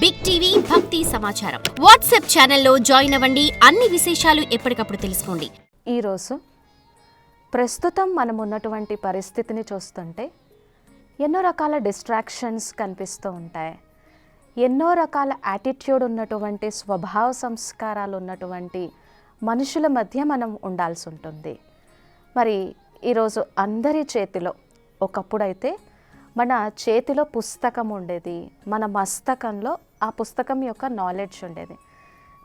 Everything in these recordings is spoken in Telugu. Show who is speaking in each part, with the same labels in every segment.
Speaker 1: బిగ్ టీవీ భక్తి సమాచారం వాట్సాప్ ఛానల్లో జాయిన్ అవ్వండి. అన్ని విశేషాలు ఎప్పటికప్పుడు తెలుసుకోండి.
Speaker 2: ఈరోజు ప్రస్తుతం మనం ఉన్నటువంటి పరిస్థితిని చూస్తుంటే ఎన్నో రకాల డిస్ట్రాక్షన్స్ కనిపిస్తూ ఉంటాయి. ఎన్నో రకాల యాటిట్యూడ్ ఉన్నటువంటి స్వభావ సంస్కారాలు ఉన్నటువంటి మనుషుల మధ్య మనం ఉండాల్సి ఉంటుంది. మరి ఈరోజు అందరి చేతిలో, ఒకప్పుడైతే మన చేతిలో పుస్తకం ఉండేది, మన మస్తకంలో ఆ పుస్తకం యొక్క నాలెడ్జ్ ఉండేది.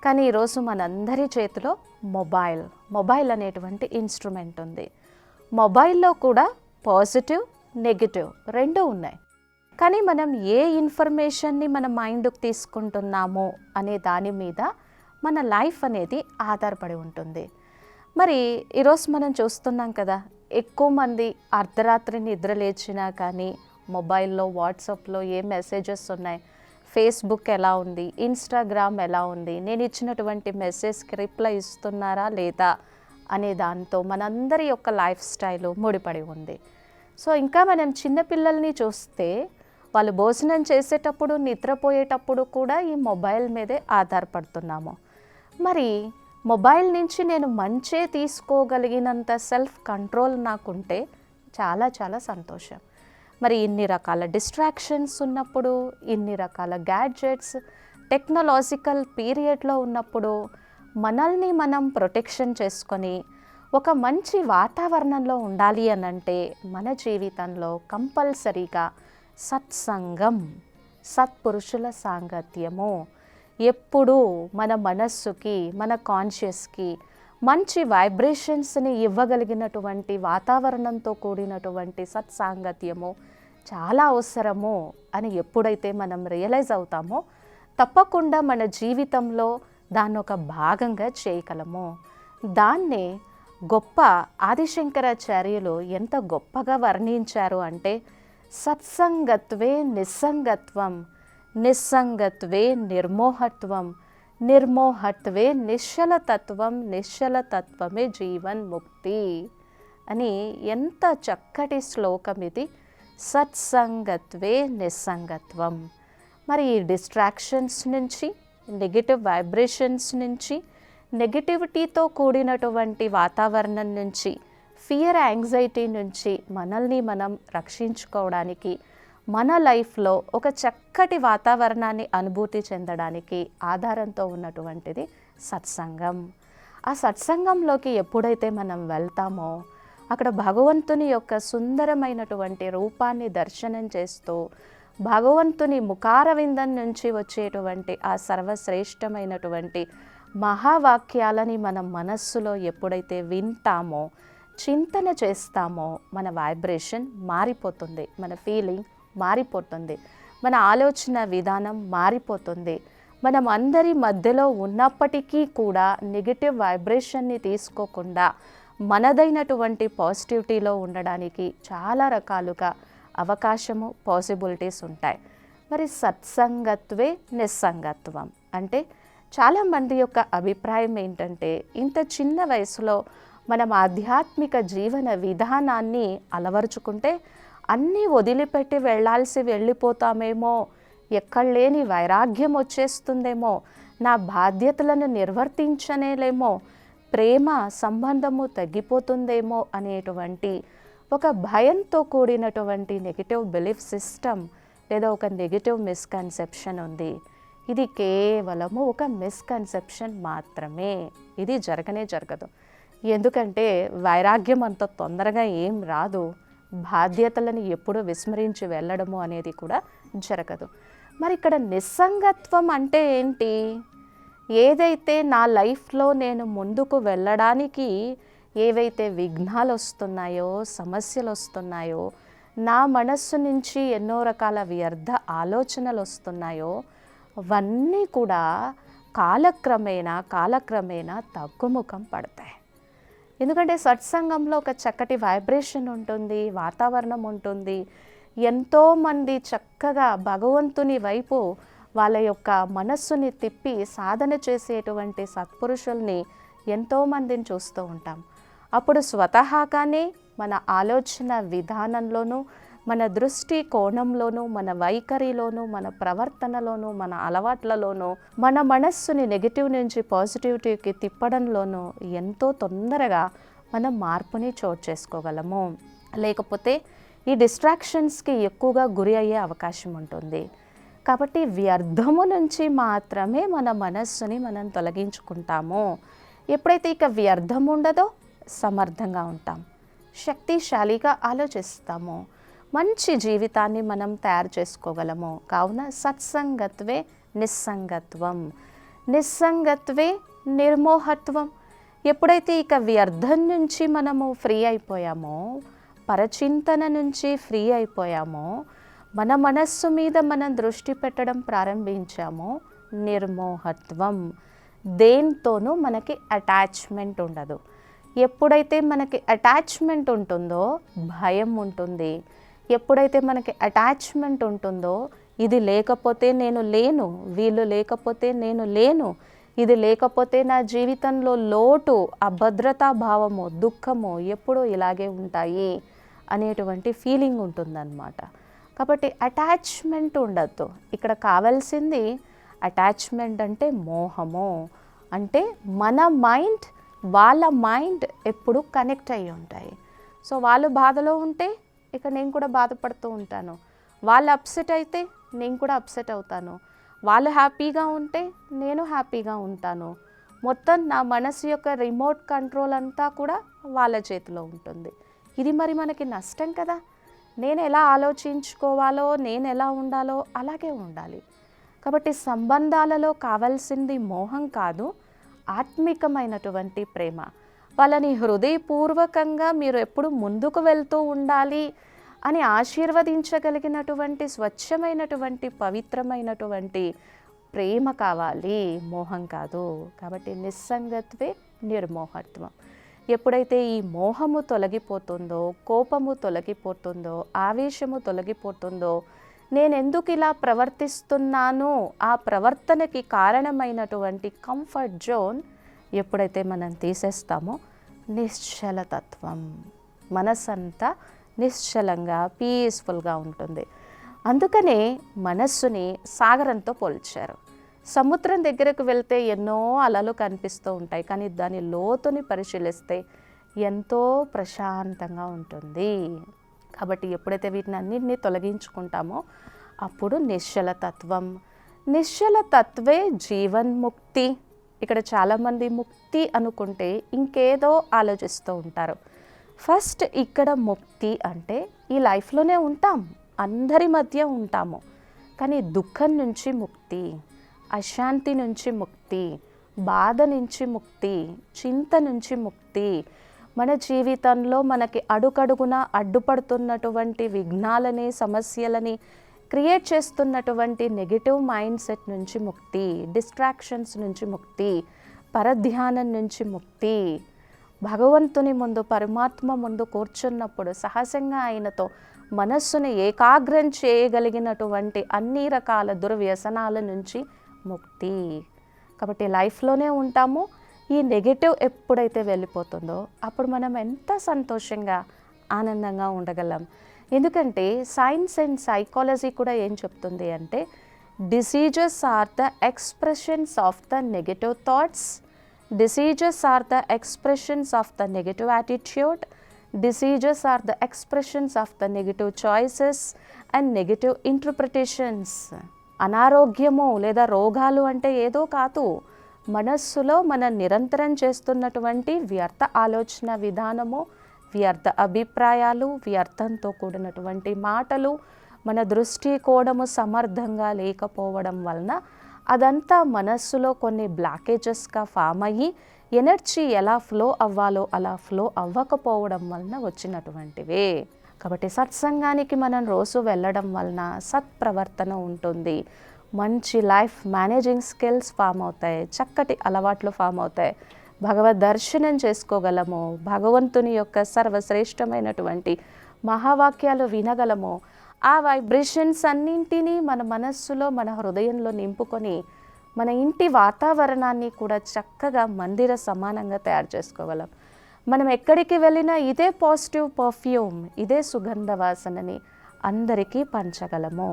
Speaker 2: కానీ ఈరోజు మనందరి చేతిలో మొబైల్ అనేటువంటి ఇన్స్ట్రుమెంట్ ఉంది. మొబైల్లో కూడా పాజిటివ్, నెగిటివ్ రెండూ ఉన్నాయి. కానీ మనం ఏ ఇన్ఫర్మేషన్ని మన మైండ్కి తీసుకుంటున్నామో అనే దాని మీద మన లైఫ్ అనేది ఆధారపడి ఉంటుంది. మరి ఈరోజు మనం చూస్తున్నాం కదా, ఎక్కువ మంది అర్ధరాత్రి నిద్ర లేచినా కానీ మొబైల్లో, వాట్సాప్లో ఏ మెసేజెస్ ఉన్నాయి, ఫేస్బుక్ ఎలా ఉంది, ఇన్స్టాగ్రామ్ ఎలా ఉంది, నేను ఇచ్చినటువంటి మెసేజ్కి రిప్లై ఇస్తున్నారా లేదా అనే దాంతో మనందరి యొక్క లైఫ్ స్టైల్ ముడిపడి ఉంది. సో ఇంకా మనం చిన్నపిల్లల్ని చూస్తే వాళ్ళు భోజనం చేసేటప్పుడు, నిద్రపోయేటప్పుడు కూడా ఈ మొబైల్ మీదే ఆధారపడుతున్నాము. మరి మొబైల్ నుంచి నేను మంచే తీసుకోగలిగినంత సెల్ఫ్ కంట్రోల్ నాకుంటే చాలా చాలా సంతోషం. మరి ఇన్ని రకాల డిస్ట్రాక్షన్స్ ఉన్నప్పుడు, ఇన్ని రకాల గ్యాడ్జెట్స్, టెక్నాలజికల్ పీరియడ్లో ఉన్నప్పుడు మనల్ని మనం ప్రొటెక్షన్ చేసుకొని ఒక మంచి వాతావరణంలో ఉండాలి అనంటే మన జీవితంలో కంపల్సరీగా సత్సంగం, సత్పురుషుల సాంగత్యము ఎప్పుడూ మన మనస్సుకి, మన కాన్షియస్కి మంచి వైబ్రేషన్స్ని ఇవ్వగలిగినటువంటి వాతావరణంతో కూడినటువంటి సత్సాంగత్యము చాలా అవసరము అని ఎప్పుడైతే మనం రియలైజ్ అవుతామో తప్పకుండా మన జీవితంలో దాన్ని ఒక భాగంగా చేయగలము. దాన్నే గొప్ప ఆదిశంకరాచార్యులు ఎంత గొప్పగా వర్ణించారు అంటే, సత్సంగత్వే నిస్సంగత్వం, నిస్సంగత్వే నిర్మోహత్వం, నిర్మోహత్వే నిశ్చలతత్వం, నిశ్చలతత్వమే జీవన్ ముక్తి అని ఎంత చక్కటి శ్లోకం ఇది. సత్సంగత్వే నిస్సంగత్వం. మరి ఈ డిస్ట్రాక్షన్స్ నుంచి, నెగిటివ్ వైబ్రేషన్స్ నుంచి, నెగిటివిటీతో కూడినటువంటి వాతావరణం నుంచి, ఫియర్, యాంగ్జైటీ నుంచి మనల్ని మనం రక్షించుకోవడానికి, మన లైఫ్లో ఒక చక్కటి వాతావరణాన్ని అనుభూతి చెందడానికి ఆధారంతో ఉన్నటువంటిది సత్సంగం. ఆ సత్సంగంలోకి ఎప్పుడైతే మనం వెళ్తామో అక్కడ భగవంతుని యొక్క సుందరమైనటువంటి రూపాన్ని దర్శనం చేస్తూ, భగవంతుని ముఖారవిందం నుంచి వచ్చేటువంటి ఆ సర్వశ్రేష్టమైనటువంటి మహావాక్యాలని మనం మనస్సులో ఎప్పుడైతే వింటామో, చింతన చేస్తామో మన వైబ్రేషన్ మారిపోతుంది, మన ఫీలింగ్ మారిపోతుంది, మన ఆలోచన విధానం మారిపోతుంది. మనం అందరి మధ్యలో ఉన్నప్పటికీ కూడా నెగిటివ్ వైబ్రేషన్ని తీసుకోకుండా మనదైనటువంటి పాజిటివిటీలో ఉండడానికి చాలా రకాలుగా అవకాశము, పాసిబిలిటీస్ ఉంటాయి. మరి సత్సంగత్వే నిస్సంగత్వం అంటే చాలామంది యొక్క అభిప్రాయం ఏంటంటే, ఇంత చిన్న వయసులో మనం ఆధ్యాత్మిక జీవన విధానాన్ని అలవరుచుకుంటే అన్నీ వదిలిపెట్టి వెళ్ళిపోతామేమో, ఎక్కడలేని వైరాగ్యం వచ్చేస్తుందేమో, నా బాధ్యతలను నిర్వర్తించనేలేమో, ప్రేమ సంబంధము తగ్గిపోతుందేమో అనేటువంటి ఒక భయంతో కూడినటువంటి నెగిటివ్ బిలీఫ్ సిస్టమ్ లేదా ఒక నెగిటివ్ మిస్కన్సెప్షన్ ఉంది. ఇది కేవలము ఒక మిస్కన్సెప్షన్ మాత్రమే. ఇది జరగదు. ఎందుకంటే వైరాగ్యం అంత తొందరగా ఏం రాదు. బాధ్యతలను ఎప్పుడూ విస్మరించి వెళ్ళడము అనేది కూడా జరగదు. మరి ఇక్కడ నిస్సంగత్వం అంటే ఏంటి? ఏదైతే నా లైఫ్లో నేను ముందుకు వెళ్ళడానికి ఏవైతే విఘ్నాలు వస్తున్నాయో, సమస్యలు వస్తున్నాయో, నా మనస్సు నుంచి ఎన్నో రకాల వ్యర్థ ఆలోచనలు వస్తున్నాయో అవన్నీ కూడా కాలక్రమేణా తగ్గుముఖం పడతాయి. ఎందుకంటే సత్సంగంలో ఒక చక్కటి వైబ్రేషన్ ఉంటుంది, వాతావరణం ఉంటుంది. ఎంతోమంది చక్కగా భగవంతుని వైపు వాళ్ళ యొక్క మనస్సుని తిప్పి సాధన చేసేటువంటి సత్పురుషుల్ని ఎంతోమందిని చూస్తూ ఉంటాం. అప్పుడు స్వతహాగానే మన ఆలోచన విధానంలోనూ, మన దృష్టి కోణంలోనూ, మన వైఖరిలోనూ, మన ప్రవర్తనలోనూ, మన అలవాట్లలోనూ, మన మనస్సుని నెగిటివ్ నుంచి పాజిటివిటీకి తిప్పడంలోనూ ఎంతో తొందరగా మనం మార్పుని చోటు చేసుకోగలము. లేకపోతే ఈ డిస్ట్రాక్షన్స్కి ఎక్కువగా గురి అయ్యే అవకాశం ఉంటుంది. కాబట్టి వ్యర్థము నుంచి మాత్రమే మన మనస్సుని మనం తొలగించుకుంటాము. ఎప్పుడైతే ఇక వ్యర్థం ఉండదో సమర్థంగా ఉంటాం, శక్తిశాలిగా ఆలోచిస్తాము, మంచి జీవితాన్ని మనం తయారు చేసుకోగలము. కావున సత్సంగత్వే నిస్సంగత్వం, నిస్సంగత్వే నిర్మోహత్వం. ఎప్పుడైతే ఇక వ్యర్థం నుంచి మనము ఫ్రీ అయిపోయామో, పరచింతన నుంచి ఫ్రీ అయిపోయామో, మన మనస్సు మీద మనం దృష్టి పెట్టడం ప్రారంభించామో, నిర్మోహత్వం, దేంతోనూ మనకి అటాచ్మెంట్ ఉండదు. ఎప్పుడైతే మనకి అటాచ్మెంట్ ఉంటుందో భయం ఉంటుంది. ఎప్పుడైతే మనకి అటాచ్మెంట్ ఉంటుందో ఇది లేకపోతే నేను లేను, వీళ్ళు లేకపోతే నేను లేను, ఇది లేకపోతే నా జీవితంలో లోటు, అభద్రతా భావము, దుఃఖము ఎప్పుడూ ఇలాగే ఉంటాయి అనేటువంటి ఫీలింగ్ ఉంటుందన్నమాట. కాబట్టి అటాచ్మెంట్ ఉండద్దు. ఇక్కడ కావాల్సింది అటాచ్మెంట్ అంటే మోహము. అంటే మన మైండ్ వాళ్ళ మైండ్ ఎప్పుడు కనెక్ట్ అయ్యి ఉంటాయి. సో వాళ్ళు బాధలో ఉంటే ఇక నేను కూడా బాధపడుతూ ఉంటాను, వాళ్ళు అప్సెట్ అయితే నేను కూడా అప్సెట్ అవుతాను, వాళ్ళు హ్యాపీగా ఉంటే నేను హ్యాపీగా ఉంటాను. మొత్తం నా మనసు యొక్క రిమోట్ కంట్రోల్ అంతా కూడా వాళ్ళ చేతిలో ఉంటుంది. ఇది మరి మనకి నష్టం కదా. నేను ఎలా ఆలోచించుకోవాలో, నేను ఎలా ఉండాలో అలాగే ఉండాలి. కాబట్టి సంబంధాలలో కావాల్సింది మోహం కాదు, ఆత్మికమైనటువంటి ప్రేమ. వాళ్ళని హృదయపూర్వకంగా మీరు ఎప్పుడు ముందుకు వెళ్తూ ఉండాలి అని ఆశీర్వదించగలిగినటువంటి స్వచ్ఛమైనటువంటి పవిత్రమైనటువంటి ప్రేమ కావాలి, మోహం కాదు. కాబట్టి నిస్సంగత్వే నిర్మోహత్వం. ఎప్పుడైతే ఈ మోహము తొలగిపోతుందో, కోపము తొలగిపోతుందో, ఆవేశము తొలగిపోతుందో, నేను ఎందుకు ఇలా ప్రవర్తిస్తున్నాను ఆ ప్రవర్తనకి కారణమైనటువంటి కంఫర్ట్ జోన్ ఎప్పుడైతే మనం తీసేస్తామో నిశ్చలతత్వం, మనసంతా నిశ్చలంగా పీస్ఫుల్గా ఉంటుంది. అందుకనే మనస్సుని సాగరంతో పోల్చారు. సముద్రం దగ్గరకు వెళ్తే ఎన్నో అలలు కనిపిస్తూ ఉంటాయి, కానీ దాని లోతుని పరిశీలిస్తే ఎంతో ప్రశాంతంగా ఉంటుంది. కాబట్టి ఎప్పుడైతే వీటిని అన్నింటినీ తొలగించుకుంటామో అప్పుడు నిశ్చలతత్వం. నిశ్చలతత్వే జీవన్ముక్తి. ఇక్కడ చాలామంది ముక్తి అనుకుంటే ఇంకేదో ఆలోచిస్తూ ఉంటారు. ఫస్ట్ ఇక్కడ ముక్తి అంటే ఈ లైఫ్లోనే ఉంటాం, అందరి మధ్య ఉంటాము, కానీ దుఃఖం నుంచి ముక్తి, అశాంతి నుంచి ముక్తి, బాధ నుంచి ముక్తి, చింత నుంచి ముక్తి, మన జీవితంలో మనకి అడుగడుగున అడ్డుపడుతున్నటువంటి విఘ్నాలని, సమస్యలని క్రియేట్ చేస్తున్నటువంటి నెగిటివ్ మైండ్ సెట్ నుంచి ముక్తి, డిస్ట్రాక్షన్స్ నుంచి ముక్తి, పరధ్యానం నుంచి ముక్తి. భగవంతుని ముందు, పరమాత్మ ముందు కూర్చున్నప్పుడు సహజంగా ఆయనతో మనస్సును ఏకాగ్రం చేయగలిగినటువంటి అన్ని రకాల దుర్వ్యసనాల నుంచి ముక్తి. కాబట్టి లైఫ్లోనే ఉంటాము. ఈ నెగటివ్ ఎప్పుడైతే వెళ్ళిపోతుందో అప్పుడు మనం ఎంత సంతోషంగా, ఆనందంగా ఉండగలం. ఎందుకంటే సైన్స్ అండ్ సైకాలజీ కూడా ఏం చెప్తుంది అంటే diseases are the expressions of the negative thoughts, diseases are the expressions of the negative attitude, diseases are the expressions of the negative choices and negative interpretations. అనారోగ్యము లేదా రోగాలు అంటే ఏదో కాదు, మనస్సులో మనం నిరంతరం చేస్తున్నటువంటి వ్యర్థ ఆలోచన విధానము, వ్యర్థ అభిప్రాయాలు, వ్యర్థంతో కూడినటువంటి మాటలు, మన దృష్టి కోణము సమర్థంగా లేకపోవడం వలన అదంతా మనస్సులో కొన్ని బ్లాకేజెస్గా ఫామ్ అయ్యి ఎనర్జీ ఎలా ఫ్లో అవ్వాలో అలా ఫ్లో అవ్వకపోవడం వలన వచ్చినటువంటివే. కాబట్టి సత్సంగానికి మనం రోజు వెళ్ళడం వలన సత్ప్రవర్తన ఉంటుంది, మంచి లైఫ్ మేనేజింగ్ స్కిల్స్ ఫామ్ అవుతాయి, చక్కటి అలవాట్లు ఫామ్ అవుతాయి, భగవద్ దర్శనం చేసుకోగలము, భగవంతుని యొక్క సర్వశ్రేష్టమైనటువంటి మహావాక్యాలు వినగలము. ఆ వైబ్రేషన్స్ అన్నింటినీ మన మనస్సులో, మన హృదయంలో నింపుకొని మన ఇంటి వాతావరణాన్ని కూడా చక్కగా మందిర సమానంగా తయారు చేసుకోగలం. మనం ఎక్కడికి వెళ్ళినా ఇదే పాజిటివ్ పర్ఫ్యూమ్, ఇదే సుగంధ వాసనని అందరికీ పంచగలము.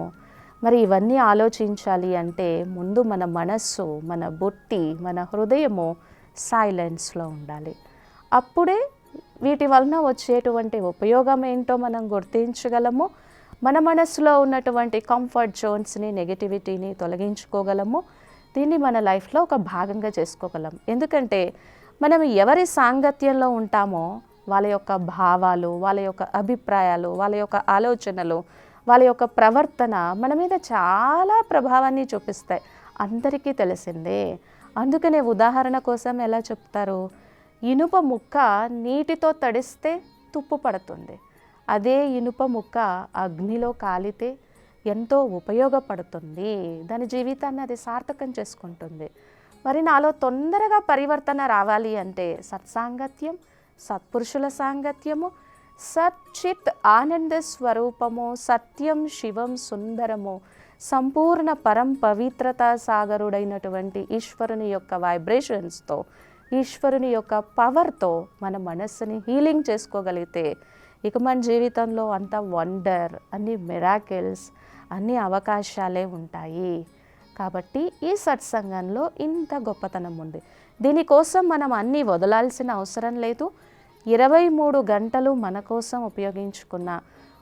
Speaker 2: మరి ఇవన్నీ ఆలోచించాలి అంటే ముందు మన మనస్సు, మన బుద్ధి, మన హృదయము సైలెన్స్లో ఉండాలి. అప్పుడే వీటి వలన వచ్చేటువంటి ఉపయోగం ఏంటో మనం గుర్తించగలము. మన మనస్సులో ఉన్నటువంటి కంఫర్ట్ జోన్స్ని, నెగటివిటీని తొలగించుకోగలము. దీన్ని మన లైఫ్లో ఒక భాగంగా చేసుకోగలం. ఎందుకంటే మనం ఎవరి సాంగత్యంలో ఉంటామో వాళ్ళ యొక్క భావాలు, వాళ్ళ యొక్క అభిప్రాయాలు, వాళ్ళ యొక్క ఆలోచనలు, వాళ్ళ యొక్క ప్రవర్తన మన మీద చాలా ప్రభావాన్ని చూపిస్తాయి. అందరికీ తెలిసిందే. అందుకనే ఉదాహరణ కోసం ఎలా చెప్తారు, ఇనుప ముక్క నీటితో తడిస్తే తుప్పు పడుతుంది. అదే ఇనుప ముక్క అగ్నిలో కాలితే ఎంతో ఉపయోగపడుతుంది. దాని జీవితాన్ని అది సార్థకం చేసుకుంటుంది. మరి నాలో తొందరగా పరివర్తన రావాలి అంటే సత్సాంగత్యం, సత్పురుషుల సాంగత్యము, సచ్చిత్ ఆనంద స్వరూపము, సత్యం శివం సుందరము, సంపూర్ణ పరం పవిత్రతా సాగరుడైనటువంటి ఈశ్వరుని యొక్క వైబ్రేషన్స్తో, ఈశ్వరుని యొక్క పవర్తో మన మనస్సుని హీలింగ్ చేసుకోగలిగితే ఇక మన జీవితంలో అంత వండర్, అన్ని మిరాకిల్స్, అన్ని అవకాశాలే ఉంటాయి. కాబట్టి ఈ సత్సంగంలో ఇంత గొప్పతనం ఉంది. దీనికోసం మనం అన్నీ వదలాల్సిన అవసరం లేదు. 23 గంటలు మన కోసం ఉపయోగించుకున్న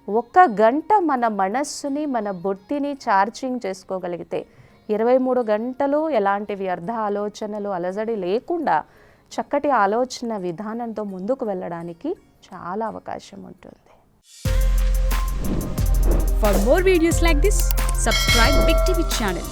Speaker 2: 1 గంట మన మనస్సుని, మన బుద్ధిని ఛార్జింగ్ చేసుకోగలిగితే 23 గంటలు ఎలాంటి వ్యర్థ ఆలోచనలు, అలజడి లేకుండా చక్కటి ఆలోచన విధానంతో ముందుకు వెళ్ళడానికి చాలా అవకాశం ఉంటుంది.
Speaker 3: For more videos like this, subscribe Big TV channel.